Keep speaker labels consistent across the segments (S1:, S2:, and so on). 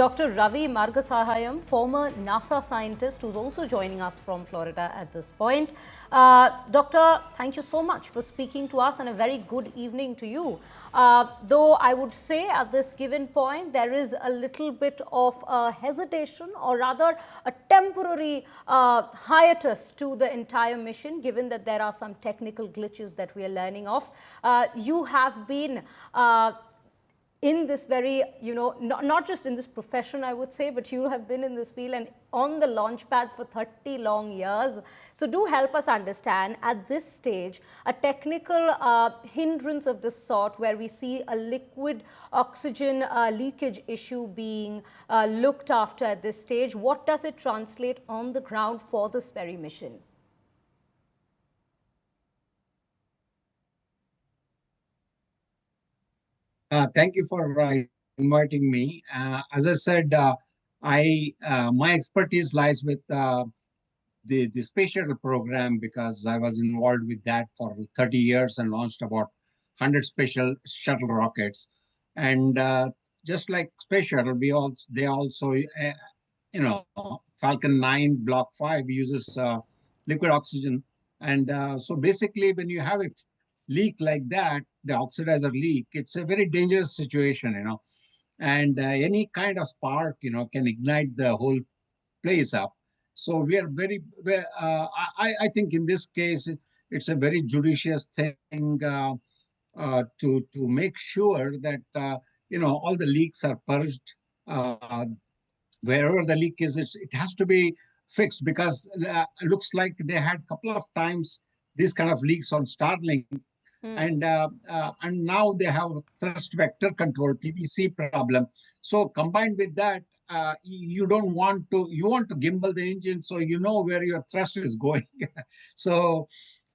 S1: Dr. Ravi Margasahayam, former NASA scientist who's also joining us from Florida at this point. Doctor, thank you so much for speaking to us and a very good evening to you. Though I would say at this given point, there is a little bit of hesitation, or rather a temporary hiatus to the entire mission, given that there are some technical glitches that we are learning of. You have been in this very, not just in this profession, I would say, but you have been in this field and on the launch pads for 30 long years. So do help us understand at this stage a technical hindrance of this sort where we see a liquid oxygen leakage issue being looked after at this stage. What does it translate on the ground for this very mission?
S2: Thank you for inviting me. As I said, my expertise lies with the Space Shuttle program because I was involved with that for 30 years and launched about 100 shuttle rockets. And just like Space Shuttle, they also Falcon 9 Block 5 uses liquid oxygen. And so basically, when you have a leak like that, the oxidizer leak, it's a very dangerous situation, and any kind of spark, can ignite the whole place up. So we are I think in this case, it's a very judicious thing to make sure that, all the leaks are purged. Wherever the leak is, it has to be fixed because it looks like they had a couple of times these kind of leaks on Starlink. And now they have thrust vector control (TVC) problem. So combined with that, you want to gimbal the engine so you know where your thrust is going. So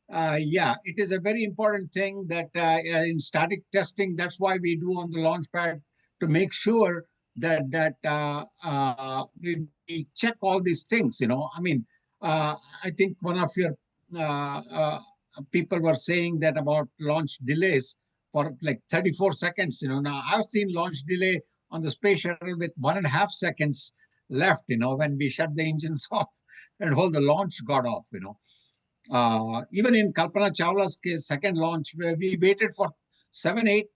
S2: yeah, it is a very important thing that in static testing, that's why we do on the launch pad to make sure that we check all these things. I think one of your people were saying that about launch delays for like 34 seconds. Now I've seen launch delay on the Space Shuttle with 1.5 seconds left, when we shut the engines off and all the launch got off, even in Kalpana Chawla's case, second launch, where we waited for 7-8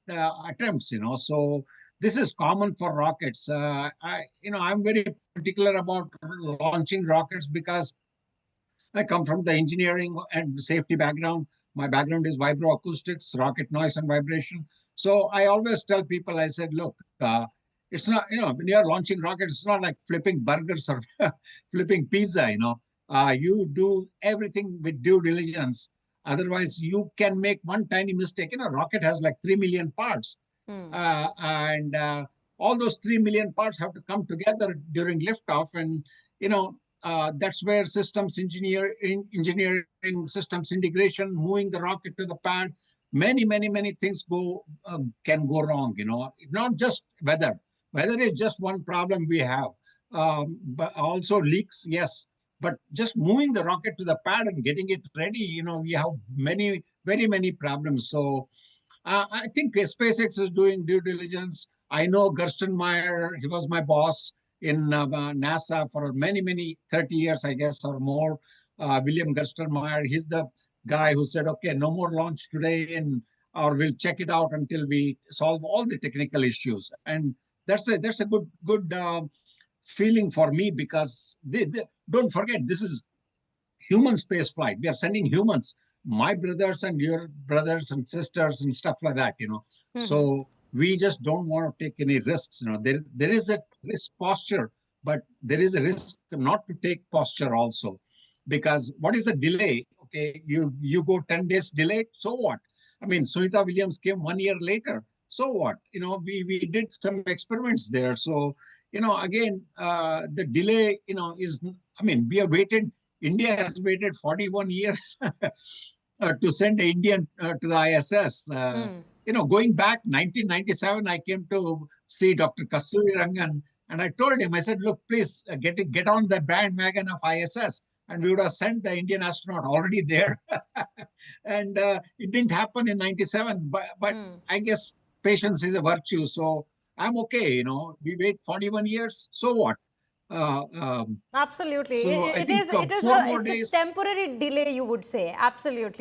S2: attempts, so this is common for rockets. I'm very particular about launching rockets because I come from the engineering and safety background. My background is vibroacoustics, rocket noise and vibration. So I always tell people, I said, look, it's not, when you're launching rockets, it's not like flipping burgers or flipping pizza, you do everything with due diligence. Otherwise, you can make one tiny mistake. Rocket has like 3 million parts. And all those 3 million parts have to come together during liftoff. And, that's where systems engineering, systems integration, moving the rocket to the pad, many things can go wrong. Not just weather. Weather is just one problem we have, but also leaks, yes. But just moving the rocket to the pad and getting it ready, we have very many problems. So I think SpaceX is doing due diligence. I know Gerstenmaier, he was my boss in NASA for many 30 years, I guess, or more. William Gerstenmaier, he's the guy who said, okay, no more launch today, or we'll check it out until we solve all the technical issues. And that's a good feeling for me because don't forget, this is human space flight. We are sending humans, my brothers and your brothers and sisters and stuff like that, So we just don't want to take any risks. There is a risk posture, but there is a risk not to take posture also. Because what is the delay? Okay, you go 10 days delay, so what? I mean, Sunita Williams came 1 year later. So what? We did some experiments there. So, again, the delay, is, we have waited, India has waited 41 years to send an Indian to the ISS. Going back 1997, I came to see Dr. Kasturi Rangan, and I told him, I said, look, please get on the bandwagon of ISS. And we would have sent the Indian astronaut already there. And it didn't happen in 97, but I guess patience is a virtue. So I'm okay. We wait 41 years. So what?
S1: Absolutely.
S2: So I
S1: It
S2: think
S1: is
S2: four more
S1: it's a
S2: days.
S1: temporary delay, you would say. Absolutely.